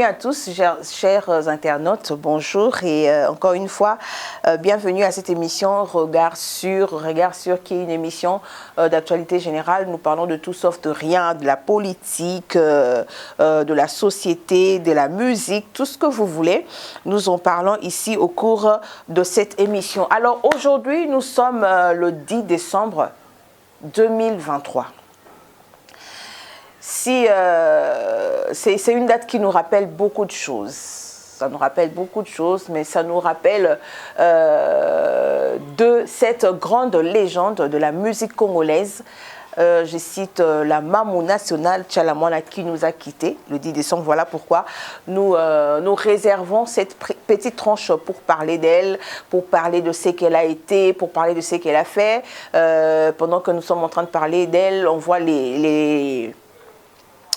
nuit à tous, chers internautes, bonjour et encore une fois, bienvenue à cette émission Regard sur, qui est une émission d'actualité générale. Nous parlons de tout sauf de rien, de la politique, de la société, de la musique, tout ce que vous voulez. Nous en parlons ici au cours de cette émission. Alors aujourd'hui, nous sommes le 10 décembre 2023. C'est une date qui nous rappelle beaucoup de choses. Ça nous rappelle beaucoup de choses, mais ça nous rappelle de cette grande légende de la musique congolaise. Je cite la Mamou nationale Tchala Moana qui nous a quittés le 10 décembre. Voilà pourquoi nous réservons cette petite tranche pour parler d'elle, pour parler de ce qu'elle a été, pour parler de ce qu'elle a fait. Pendant que nous sommes en train de parler d'elle, on voit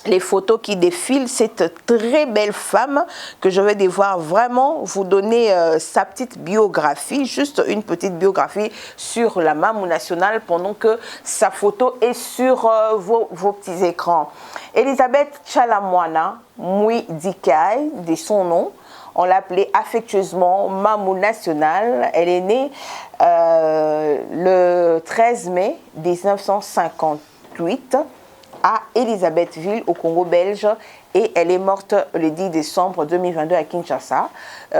les photos qui défilent, cette très belle femme que je vais devoir vraiment vous donner sa petite biographie, juste une petite biographie sur la Mamou nationale pendant que sa photo est sur vos petits écrans. Elisabeth Tchala Moana Mui Dikai, de son nom, on l'appelait affectueusement Mamou nationale. Elle est née le 13 mai 1958. à Elisabethville, au Congo belge, et elle est morte le 10 décembre 2022 à Kinshasa.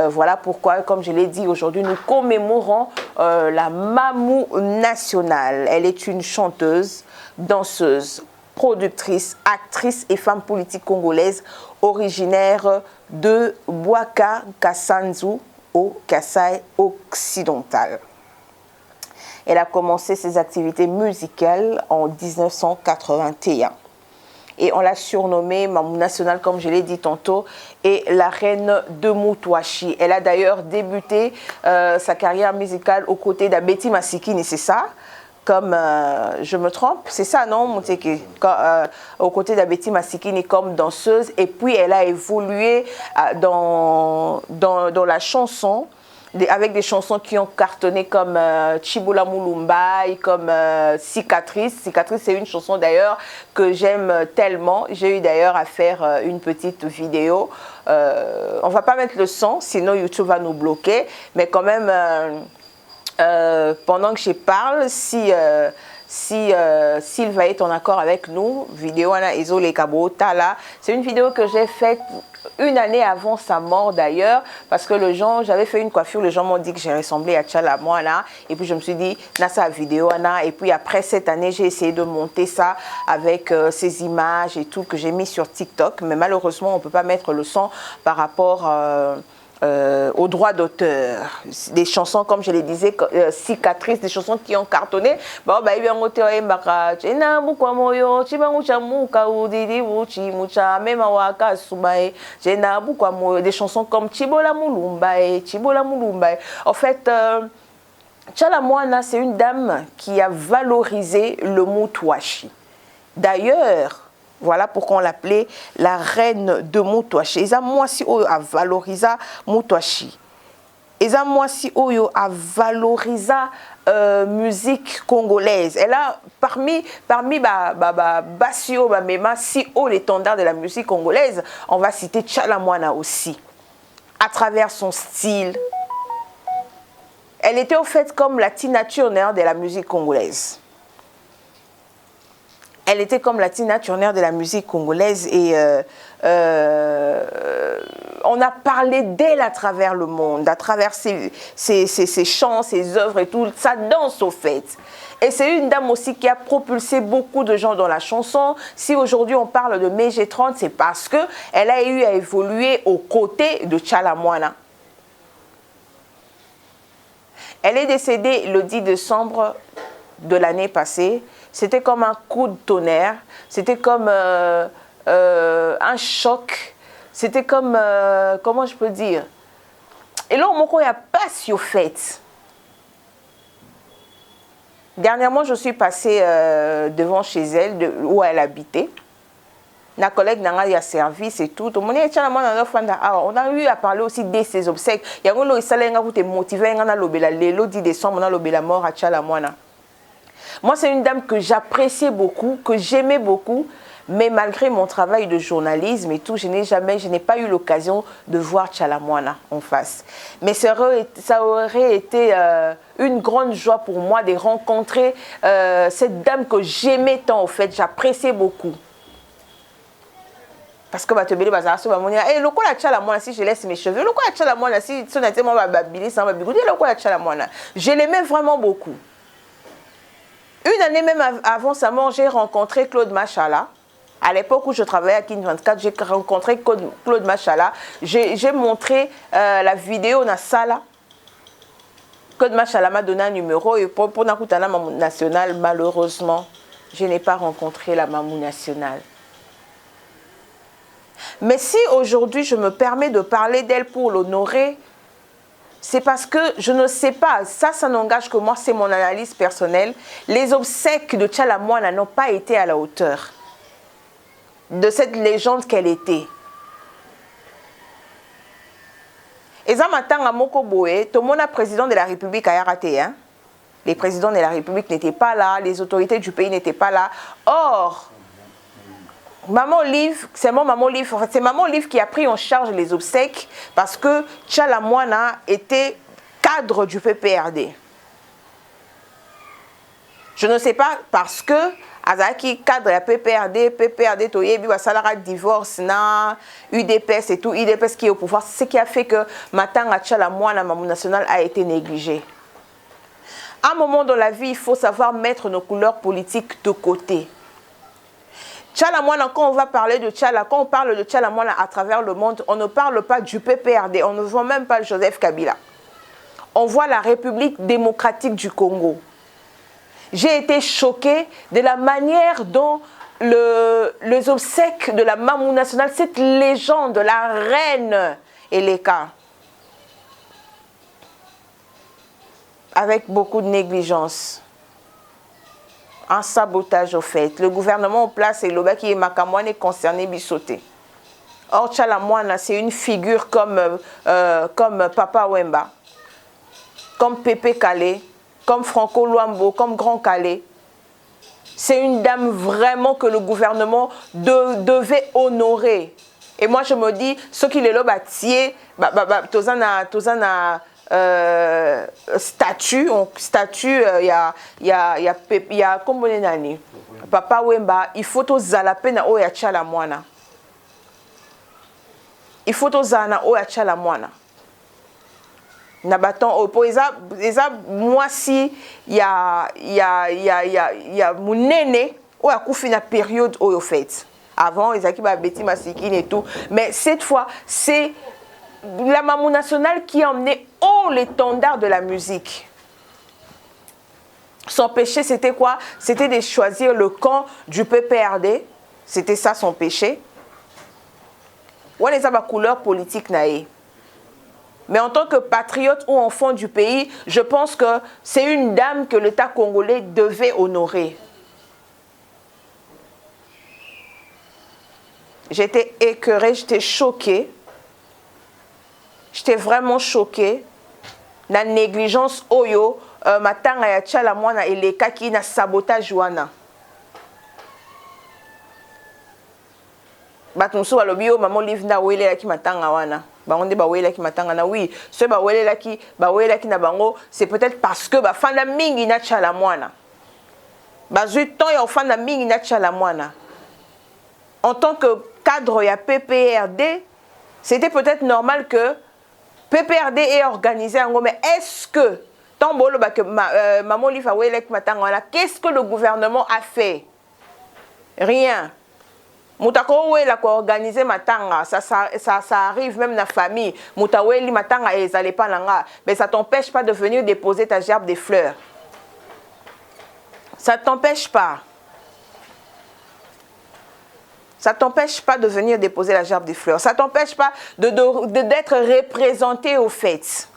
Voilà pourquoi, comme je l'ai dit, aujourd'hui, nous commémorons la Mamou nationale. Elle est une chanteuse, danseuse, productrice, actrice et femme politique congolaise originaire de Bouaka Kassanzu, au Kasaï occidental. Elle a commencé ses activités musicales en 1981. Et on l'a surnommée Mamou nationale, comme je l'ai dit tantôt, et la reine de Moutouachi. Elle a d'ailleurs débuté sa carrière musicale aux côtés d'Abeti Masikini, c'est ça? Comme je me trompe, c'est ça, non, Mouteke? Aux côtés d'Abeti Masikini comme danseuse. Et puis elle a évolué dans la chanson, avec des chansons qui ont cartonné comme Chibola Moulumbai, comme Cicatrice. Cicatrice, c'est une chanson d'ailleurs que j'aime tellement. J'ai eu d'ailleurs à faire une petite vidéo. On ne va pas mettre le son, sinon YouTube va nous bloquer. Mais quand même, pendant que je parle, si Sylvain est en accord avec nous, vidéo Ana Ezole Kabota là, c'est une vidéo que j'ai faite une année avant sa mort d'ailleurs, parce que j'avais fait une coiffure, les gens m'ont dit que j'ai ressemblé à Tchala Moana, et puis je me suis dit, Nasa vidéo Ana, et puis après cette année, j'ai essayé de monter ça avec ces images et tout que j'ai mis sur TikTok, mais malheureusement, on ne peut pas mettre le son par rapport aux droits d'auteur. Des chansons, comme je les disais, cicatrices, des chansons qui ont cartonné. Bon, bah, des chansons comme Chibola Moulumbai, Chibola Moulumbai. En fait, Tchala Moana, c'est une dame qui a valorisé le Moutouachi. D'ailleurs, voilà pourquoi on l'appelait la reine de Moutouachi. Eza mwasi oyo a valorisa Moutouachi. Eza mwasi oyo a valorisa musique congolaise. Elle a parmi Basio, Bamema, si haut l'étendard de la musique congolaise, on va citer Tchala Moana aussi. À travers son style. Elle était au fait comme la Tina Turner de la musique congolaise. Elle était comme la Tina Turner de la musique congolaise et on a parlé d'elle à travers le monde, à travers ses chants, ses œuvres et tout, sa danse au fait. Et c'est une dame aussi qui a propulsé beaucoup de gens dans la chanson. Si aujourd'hui on parle de MG30, c'est parce qu'elle a eu à évoluer aux côtés de Tchala Moana. Elle est décédée le 10 décembre de l'année passée. C'était comme un coup de tonnerre, c'était comme un choc, c'était comme, comment je peux dire? Et là, il n'y a pas si au fait. Dernièrement, je suis passée devant chez elle, où elle habitait. Ma collègue n'a pas service et tout. On a eu à parler aussi de ses obsèques. Il y a un qui motivé le 10 décembre, on a la mort à Tchala Moana. Moi, c'est une dame que j'appréciais beaucoup, que j'aimais beaucoup, Mais malgré mon travail de journalisme et tout, je n'ai pas eu l'occasion de voir Tchalamwana en face. Mais ça aurait été une grande joie pour moi de rencontrer cette dame que j'aimais tant, au fait, j'appréciais beaucoup. Parce que le quoi la Tchalamwana si je laisse mes cheveux, le quoi la Tchalamwana si je l'aimais vraiment beaucoup. Une année même avant sa mort, j'ai rencontré Claude Machala. À l'époque où je travaillais à Kin 24, j'ai rencontré Claude Machala. J'ai montré la vidéo dans Sala. Claude Machala m'a donné un numéro et pour Nakutana Mamou National, malheureusement, je n'ai pas rencontré la Mamou Nationale. Mais si aujourd'hui je me permets de parler d'elle pour l'honorer, c'est parce que je ne sais pas, ça n'engage que moi, c'est mon analyse personnelle. Les obsèques de Tchalamwana n'ont pas été à la hauteur de cette légende qu'elle était. Et ça m'attend à Moko Boé, tout le monde président de la République a raté. Hein? Les présidents de la République n'étaient pas là, les autorités du pays n'étaient pas là. Or, Maman Olive, c'est Maman Olive qui a pris en charge les obsèques parce que Tchalamwana était cadre du PPRD. Je ne sais pas parce que Azaki cadre la PPRD Toyebi Wasalara divorce na UDPS et tout, UDPS qui est au pouvoir, c'est ce qui a fait que Matanga Tchalamwana Mamou National a été négligé. À un moment dans la vie, il faut savoir mettre nos couleurs politiques de côté. Tchalamwana, quand on va parler de Tchala, quand on parle de Tchalamwana à travers le monde, on ne parle pas du PPRD, on ne voit même pas Joseph Kabila. On voit la République démocratique du Congo. J'ai été choquée de la manière dont les obsèques de la Mamou Nationale, cette légende de la reine Eleka, avec beaucoup de négligence. Un sabotage au fait. Le gouvernement en place et l'Oba qui est Makamouane est concerné Bissoté. Or, Tchalamwana, c'est une figure comme Papa Wemba, comme Pépé Calais, comme Franco Luambo, comme Grand Calais. C'est une dame vraiment que le gouvernement devait honorer. Et moi, je me dis, ce qui est là, Tozana, statut, il y a comme on est Papa Wemba, il faut to zalape na o ya Tchalamwana. Il faut to zana o ya Tchalamwana. Na baton o po eza moi si il y a mon néné o ya kufi na période o fait. Avant ils a qui ba beti masikine et tout, mais cette fois c'est la Mamou Nationale qui a emmené haut l'étendard de la musique. Son péché, c'était quoi? C'était de choisir le camp du PPRD. C'était ça son péché. On les a ma couleur politique naïe. Mais en tant que patriote ou enfant du pays, je pense que c'est une dame que l'État congolais devait honorer. J'étais écœurée, j'étais choquée. J'étais vraiment choquée. La négligence oyo matanga ya Tchalamwana et les kaki na sabotage wana. Batumso balobi yo maman Olive na wele la ki matanga wana. Bangonde ba wele la ki matanga na oui, ce ba wele la ki na bango, c'est peut-être parce que ba fanda mingi na Tchalamwana. Ba zuiton ya fanda mingi na Tchalamwana. En tant que cadre ya PPRD, c'était peut-être normal que PPRD est organisé en gros, mais est-ce que Maman Olive a wele ki matanga wana, qu'est-ce que le gouvernement a fait? Rien. Moutako la organiser matanga, ça arrive même dans la famille. Moutaweli matanga et ça pas langa, mais ça t'empêche pas de venir déposer ta gerbe de fleurs. Ça t'empêche pas. Ça t'empêche pas de venir déposer la gerbe de fleurs. Ça t'empêche pas d'être représenté au fait.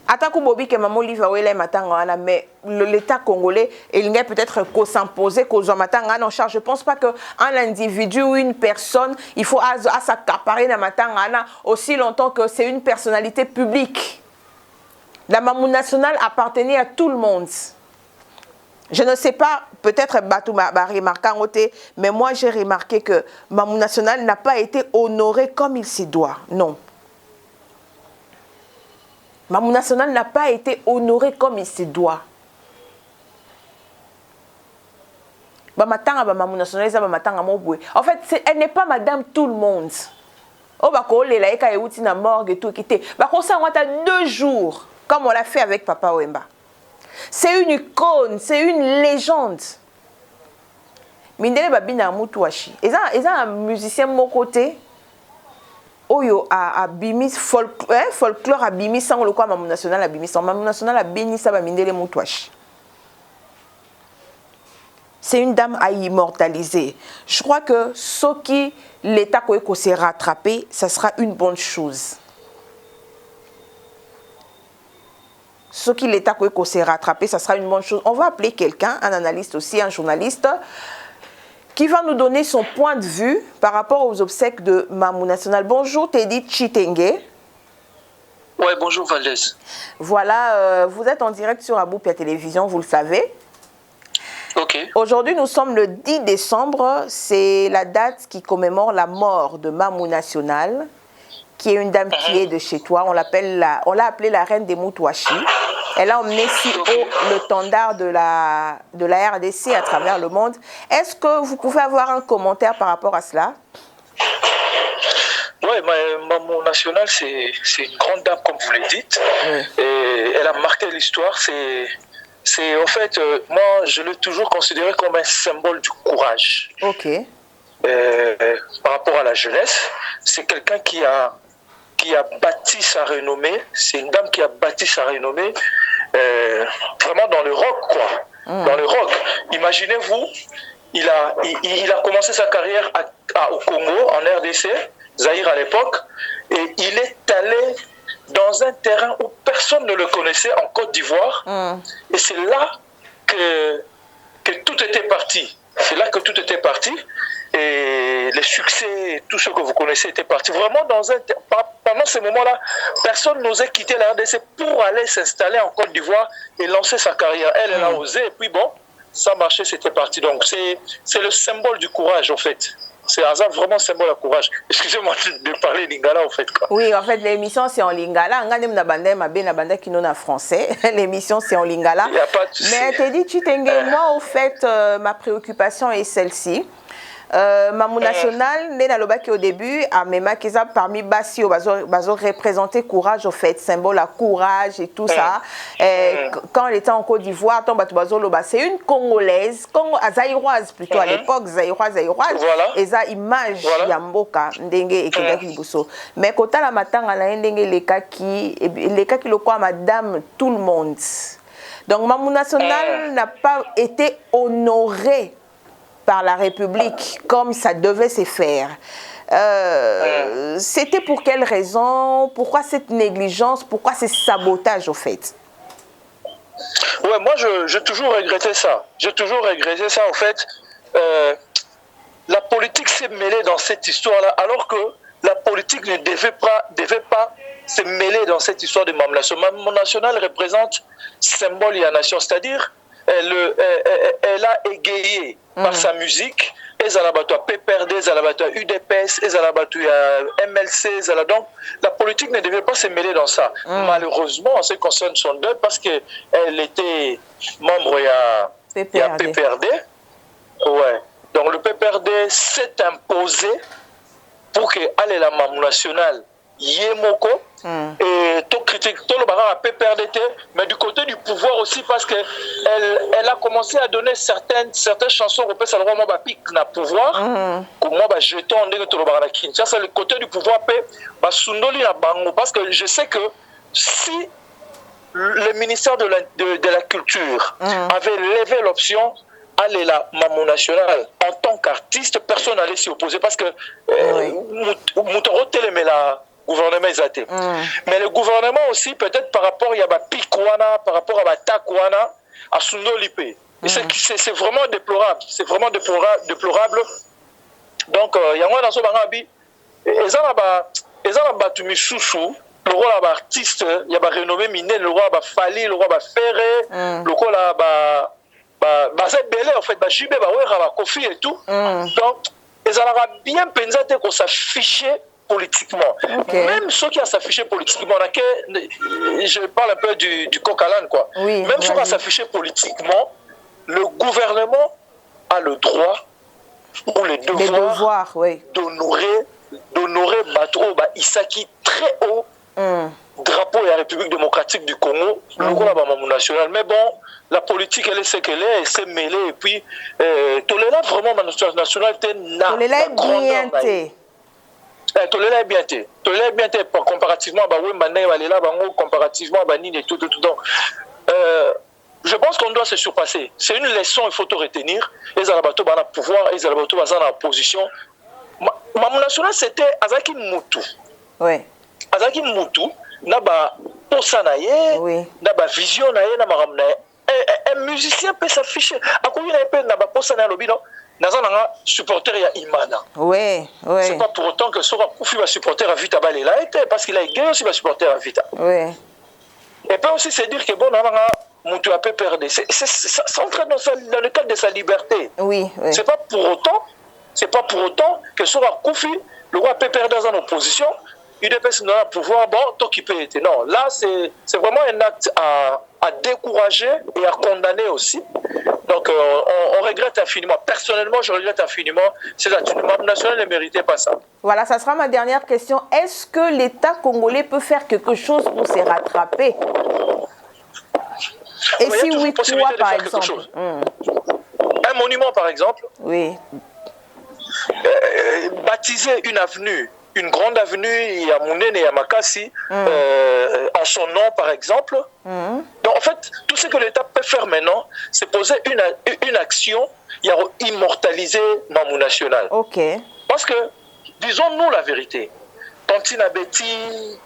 Attends que Bobby que Maman Olive a wele matanga, mais l'État congolais, il y a peut-être qu'au s'imposer qu'aux matanga en charge. Je pense pas qu'un individu ou une personne, il faut s'accaparer dans matanga aussi longtemps que c'est une personnalité publique. La Mamou Nationale appartenait à tout le monde. Je ne sais pas, peut-être Batou m'a remarqué en côté, mais moi j'ai remarqué que Mamou National n'a pas été honoré comme il se doit. Non. Mamou National n'a pas été honoré comme il se doit. En fait, elle n'est pas madame tout le monde. Oh, bah, quand elle est na morgue et tout, bah, on s'en 2 jours, comme on l'a fait avec Papa Wemba. C'est une icône, c'est une légende. Mindele Babina Moutouachi. Ils ont un musicien de mon côté. Oyo a bimis folklore a bimis sans le quoi Mamou National a bimis sans Mamou National a béni ça Mindele Moutouachi. C'est une dame à immortaliser. Je crois que ce qui l'État qu'on s'est rattrapé, ça sera une bonne chose. Ce qui l'État qu'on s'est rattrapé, ça sera une bonne chose. On va appeler quelqu'un, un analyste aussi, un journaliste, qui va nous donner son point de vue par rapport aux obsèques de Mamou National. Bonjour Teddy Chitenge. Oui, bonjour Valdez. Voilà, vous êtes en direct sur Aboupia Télévision, vous le savez. Okay. Aujourd'hui, nous sommes le 10 décembre. C'est la date qui commémore la mort de Mamou National, qui est une dame qui est de chez toi. On l'a appelée la reine des Moutouachi. Elle a emmené si haut le tendard de la RDC à travers le monde. Est-ce que vous pouvez avoir un commentaire par rapport à cela? Oui, Mamou National, c'est une grande dame, comme vous le dites. Oui. Et elle a marqué l'histoire. C'est en fait, moi, je l'ai toujours considéré comme un symbole du courage. Ok. Par rapport à la jeunesse, c'est quelqu'un qui a bâti sa renommée. C'est une dame qui a bâti sa renommée vraiment dans le rock, quoi. Dans le rock. Imaginez-vous, il a commencé sa carrière au Congo, en RDC, Zaïre à l'époque, et il est allé dans un terrain où personne ne le connaissait, en Côte d'Ivoire. Et c'est là que tout était parti. C'est là que tout était parti. Et les succès, tout ce que vous connaissez était parti. Vraiment, pendant ces moments-là, personne n'osait quitter la RDC pour aller s'installer en Côte d'Ivoire et lancer sa carrière. Elle a osé. Et puis bon, ça marchait, c'était parti. Donc c'est le symbole du courage, en fait. C'est vraiment symbole de courage. Excusez-moi de parler lingala, en fait. Quoi. Oui, en fait, l'émission, c'est en lingala. En français. L'émission, c'est en lingala. Il n'y a pas de souci. Mais Teddy Chitenge, moi, au fait, ma préoccupation est celle-ci. Mamou National, au début, à Mema Keza, parmi Bassi, bazo représenté courage, au fait, symbole à courage et tout ça. Quand elle était en Côte d'Ivoire, c'est une Congolaise, zaïroise plutôt à l'époque, zaïroise, et ça image Yamboka, Ndenge et Kedaki Liboso. Mais quand la matin, elle a Ndenge les cas qui le quoi, madame, tout le monde. Donc Mamou National n'a pas été honorée par la République, comme ça devait se faire. C'était pour quelle raison? Pourquoi cette négligence? Pourquoi ce sabotage, au fait? Ouais, moi, j'ai toujours regretté ça. J'ai toujours regretté ça, en fait. La politique s'est mêlée dans cette histoire-là, alors que la politique ne devait pas se mêler dans cette histoire de Mamou National. Mamou National représente symbole de la nation, c'est-à-dire elle a égayé par sa musique. Elle a battu à PPRD, elle a battu à UDPS, elle a battu à MLC. Donc, la politique ne devait pas se mêler dans ça. Malheureusement, en ce qui concerne son deuil, parce qu'elle était membre de PPRD. Ouais. Donc, le PPRD s'est imposé pour que la Mamou National Yemoko et tout critique tout le baran à PPRDT, mais du côté du pouvoir aussi, parce que elle a commencé à donner certaines chansons européennes, ça le roi pic na pouvoir comme moi jeton ndenge tout le baran à Kinshasa, le côté du pouvoir ba sundoli na bango, parce que je sais que si le ministère de la culture avait levé l'option aller la Mamou National en tant qu'artiste, personne n'allait s'y opposer, parce que Moutoro Télémela gouvernement exaté. Mais le gouvernement aussi, peut-être par rapport à Pikwana, par rapport à Takwana, à Sundolipe. Et c'est vraiment déplorable. C'est vraiment déplorable. Donc, il y a un dans ce barabi. Ils ont battu Missouchou, le roi artiste, il y a renommé Miné, le roi Fali, le roi Ferré, le roi c'est belé en fait, JB, Kofi et tout. Donc, ils ont bien pensé qu'on s'affichait politiquement. Même ceux qui s'affiché politiquement, je parle un peu du coq à l'âne, quoi. Oui, même ceux qui s'affiché politiquement, le gouvernement a le droit ou les devoirs d'honorer Bato Isaki très haut drapeau de la République démocratique du Congo, le national. Mais bon, la politique, elle est ce qu'elle est, elle s'est mêlée, et puis, Tolela vraiment, ma nationalité n'a pas grandeur. Tolela est bien été. Tolela est bien été comparativement à comparativement à Nini et tout. Donc, je pense qu'on doit se surpasser. C'est une leçon, il faut tout retenir. Les Alabato ont le pouvoir, les Alabato ont la position. Ma nationale, c'était Azaki Moutou. Oui. Azaki Moutou, n'a pas posa naye, n'a pas vision naye, n'a pas un musicien peut s'afficher. À quoi il a pas n'a pas posa naye lobby non? Nazana supporter ya Imana. Oui. C'est pas pour autant que Sora Koufi va supporter à Vita Balela été parce qu'il a gagné aussi va supporter à Vita. Oui. Et peut aussi se dire que bon Nazana Moutou a peu perdu. Ça entre dans le cadre de sa liberté. Oui. C'est pas pour autant que Sora Koufi le roi peut perdre dans opposition. Il peut se donner un pouvoir, bon, tant qu'il peut être. Non, là, c'est vraiment un acte à décourager et à condamner aussi. Donc, on regrette infiniment. Personnellement, je regrette infiniment. C'est la Tunumab nationale ne méritait pas ça. Voilà, ça sera ma dernière question. Est-ce que l'État congolais peut faire quelque chose pour se rattraper? Et si oui, quoi, par exemple? Un monument, par exemple. Oui. Baptiser une avenue. Une grande avenue, il y a Mounene et Yamakasi, en son nom par exemple. Donc en fait, tout ce que l'État peut faire maintenant, c'est poser une action, il y a immortaliser Mamou National. Ok. Parce que, disons-nous la vérité, Tantina Betty,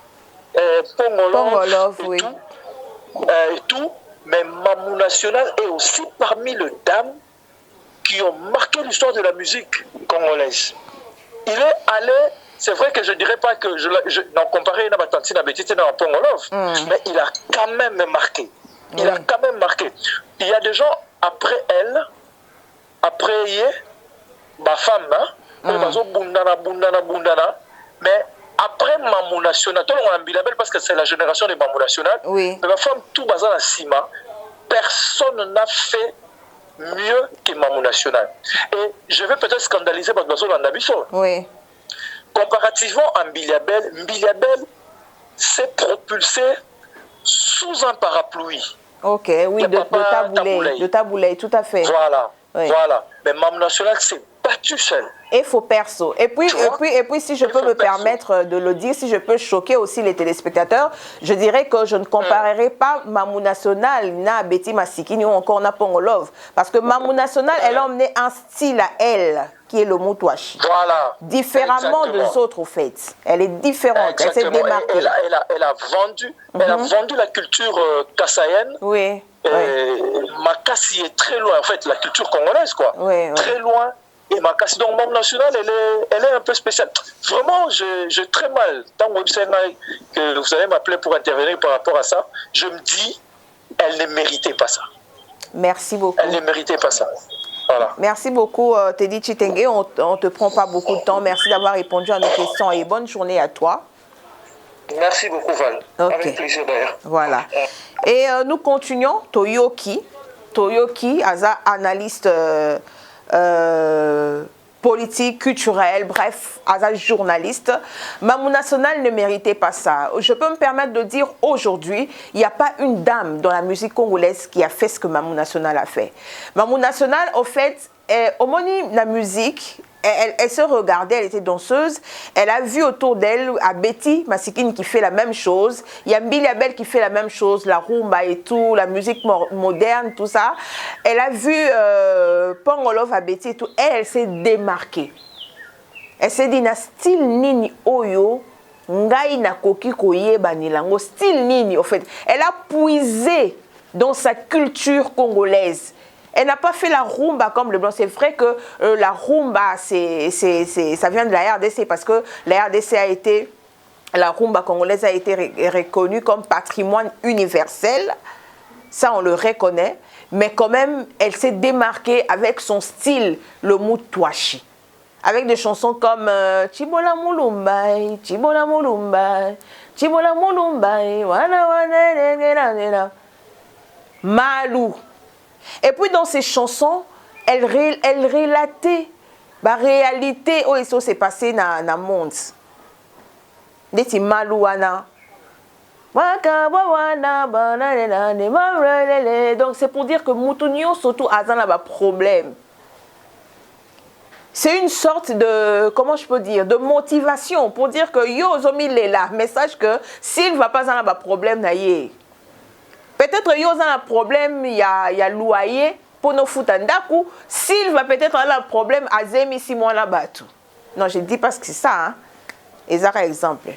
Pongolov, oui. Et tout, mais Mamou National est aussi parmi les dames qui ont marqué l'histoire de la musique congolaise. Il est allé. C'est vrai que je ne dirais pas que non, comparé à Tantina Betty dans Pongolov, mais il a quand même marqué. Il a quand même marqué. Il y a des gens après elle, après ma femme, bundana, mais après Mamou National, tout le monde a Bilabel parce que c'est la génération de Mamou National, mais ma femme, tout bazar à Sima, personne n'a fait mieux que Mamou National. Et je vais peut-être scandaliser parce que Bazo Landabiso. Oui. Comparativement à Mbiliabel, Mbiliabel s'est propulsé sous un parapluie. Ok, oui, de Taboulay, tout à fait. Voilà, voilà. Mais Mamou National s'est battu seul. Et faux perso. Et puis si je peux me permettre de le dire, si je peux choquer aussi les téléspectateurs, je dirais que je ne comparerai pas Mamou National na Betty Masikini ou encore na Pongolov. Parce que Mamou National, elle a emmené un style à elle, qui est le Moutouachi. Voilà. Différemment des autres, au fait. Elle est différente, elle s'est démarquée. Elle a vendu la culture kassaïenne. Oui. Makassi est très loin, en fait, la culture congolaise, quoi. Très loin. Et Makassi, donc Mamou National, elle est un peu spéciale. Vraiment, j'ai très mal. Tant que vous allez m'appeler pour intervenir par rapport à ça, je me dis, elle ne méritait pas ça. Merci beaucoup. Elle ne méritait pas ça. Voilà. Merci beaucoup, Teddy Chitenge. On ne te prend pas beaucoup de temps. Merci d'avoir répondu à nos questions et bonne journée à toi. Merci beaucoup, Val. Okay. Avec plaisir d'ailleurs. Voilà. Et nous continuons. Toyoki, analyste politique, culturel, bref, journaliste. Mamou National ne méritait pas ça. Je peux me permettre de dire aujourd'hui, il n'y a pas une dame dans la musique congolaise qui a fait ce que Mamou National a fait. Mamou National, au fait, au moment de la musique, elle se regardait, elle était danseuse, elle a vu autour d'elle à Betty Masikini qui fait la même chose, il y a Mbiliabel qui fait la même chose, la rumba et tout, la musique moderne, tout ça. Elle a vu Pongolov à Betty et tout, elle s'est démarquée. Elle s'est dit, na style nini oyo, ngai na koki koyeba nilango, style nini, au fait. Elle a puisé dans sa culture congolaise. Elle n'a pas fait la rumba comme le blanc. C'est vrai que la rumba, ça vient de la RDC parce que la RDC a été, la rumba congolaise a été reconnue comme patrimoine universel. Ça, on le reconnaît. mais quand même, elle s'est démarquée avec son style, le Mutwashi. Avec des chansons comme Chibola Mulumbai, Chibola Mulumbai, Chibola Mulumbai, wana wana Malou. Et puis dans ces chansons, elle relatait la réalité où ça s'est passé dans le monde. Des Malou wana. Donc c'est pour dire que Moutounio surtout a un problème. C'est une sorte de, comment je peux dire, de motivation pour dire que yo zomi est là. Message que s'il ne va pas avoir un problème, peut-être yo a un problème, il y a loyer pour nos foutandaku. S'il va peut-être avoir un problème, azemi si moi là-bas tout. Non, je dis parce que c'est ça, hein. Et ça, par exemple.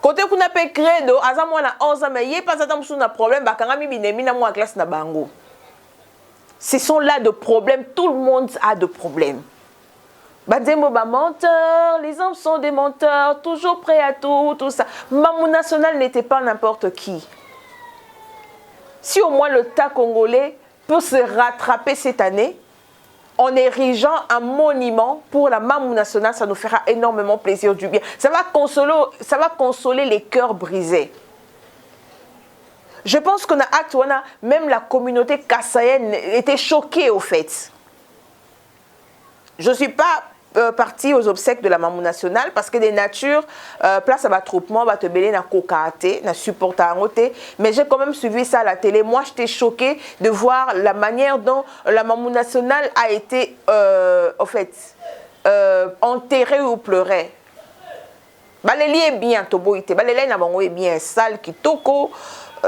Côté qu'on a fait credo, azam moi na 11 ans, mais il n'y a pas de problème, bah quand même il na moi classe na bango. Ce sont là de problèmes, tout le monde a de problèmes. Bademo ba menteur, les hommes sont des menteurs, toujours prêts à tout, tout ça. Mamou national n'était pas n'importe qui. Si au moins le tas congolais peut se rattraper cette année, en érigeant un monument pour la Mamou nationale, ça nous fera énormément plaisir du bien. Ça va consoler les cœurs brisés. Je pense qu'on a acte, même la communauté kassaïenne était choquée au fait. Je ne suis pas partie aux obsèques de la Mamou nationale parce que des natures, place à l'attroupement, va te belé na cocaté, na supporter mais j'ai quand même suivi ça à la télé. Moi, j'étais choquée de voir la manière dont la Mamou nationale a été, au fait, enterrée ou pleurée. Baléli est bien, Toboïté. Baléli est bien sale, qui toko.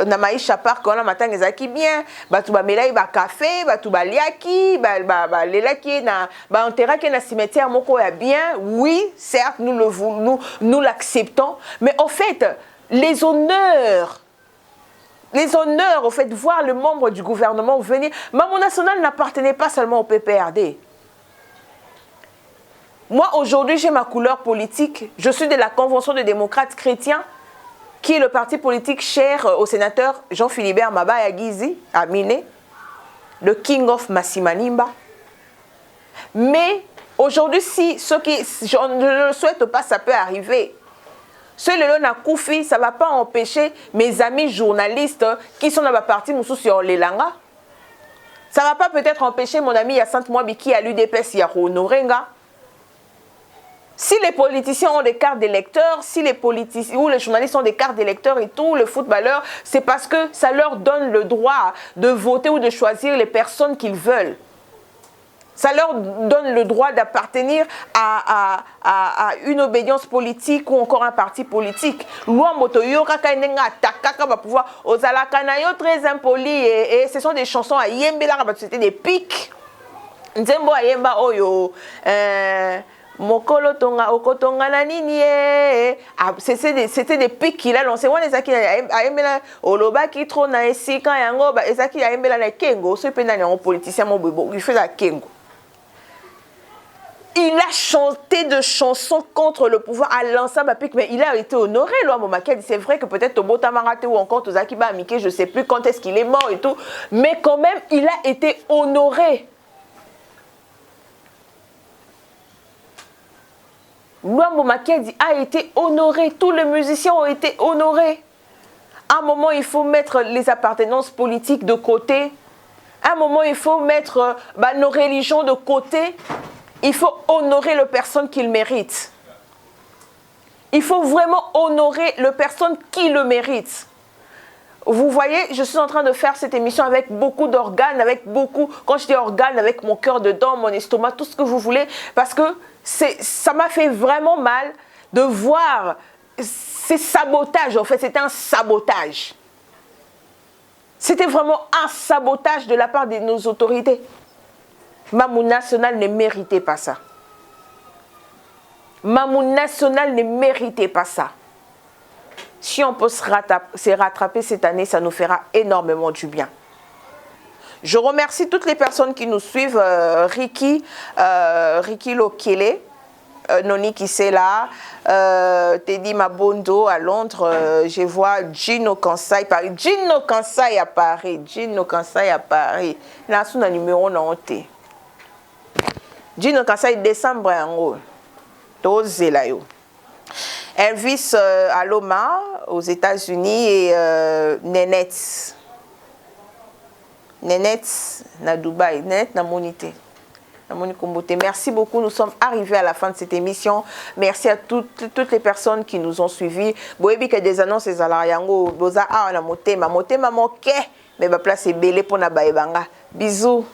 Na maisha par quand la matin ezaki bien batu ba melai ba café batu ba liaki ba lelaki na ba enterraki na cimetière moko ya bien, oui certes nous l'acceptons, mais en fait les honneurs au fait voir le membre du gouvernement venir. Mamou national n'appartenait pas seulement au PPRD. Moi aujourd'hui j'ai ma couleur politique, je suis de la Convention des démocrates chrétiens, qui est le parti politique cher au sénateur Jean-Philibert Mabaya Gizi, à Miné, le King of Massimanimba. Mais aujourd'hui, si ceux qui, je ne le souhaite pas, ça peut arriver. Ce Lelona Koufi, ça ne va pas empêcher mes amis journalistes qui sont dans ma partie Moussou sur les Langa. Ça ne va pas peut-être empêcher mon ami Yassante Mouabi qui a l'UDPS Yaro Norenga. Si les politiciens ont des cartes d'électeurs, si les politiciens ou les journalistes ont des cartes d'électeurs et tout, les footballeurs, c'est parce que ça leur donne le droit de voter ou de choisir les personnes qu'ils veulent. Ça leur donne le droit d'appartenir à une obédience politique ou encore un parti politique. Loi motoyo kakainenga takaka va pouvoir ozala kanayo très impoli et ce sont des chansons à yembela, c'était des pics. Nzembo ayemba oyo Mokolo tonga okotonga na nini c'était des pics qu'il a lancé. Wana ezaki ayembela oloba ki trop na esika yango ba ezaki ayembela na kengo so pe na yango politicien mo bobo il fait la kengo. Il a chanté de chansons contre le pouvoir à l'ensemble, mais il a été honoré. C'est vrai que peut-être Tobo Tamarate ou encore Tozakiba Amike, je ne sais plus quand est-ce qu'il est mort et tout, mais quand même, il a été honoré. Luambo Makedi a été honoré, tous les musiciens ont été honorés. À un moment, il faut mettre les appartenances politiques de côté. À un moment, il faut mettre nos religions de côté. Il faut honorer les personnes qui le méritent. Il faut vraiment honorer les personnes qui le méritent. Vous voyez, je suis en train de faire cette émission avec beaucoup d'organes, quand je dis organes, avec mon cœur dedans, mon estomac, tout ce que vous voulez, parce que ça m'a fait vraiment mal de voir ces sabotages. En fait, c'était un sabotage. C'était vraiment un sabotage de la part de nos autorités. Mamou national ne méritait pas ça. Mamou national ne méritait pas ça. Si on peut se rattraper cette année, ça nous fera énormément du bien. Je remercie toutes les personnes qui nous suivent. Ricky Lokele, Noni qui c'est là, Teddy Mabondo à Londres, je vois Gino Kansai Paris, Gino Kansai à Paris, Gino Kansai à Paris. Là, c'est un numéro non té. Gino Kansai décembre en haut. Dose là yo. Elvis à Loma aux États-Unis et Nenette. Nenette na Dubaï, Nenette na Monité. Merci beaucoup, nous sommes arrivés à la fin de cette émission. Merci à toutes les personnes qui nous ont suivis. Boebi que des annonces et Zalariango, Boza a na motema, motema moke, mais ma place est belé pour na baebanga. Bisous.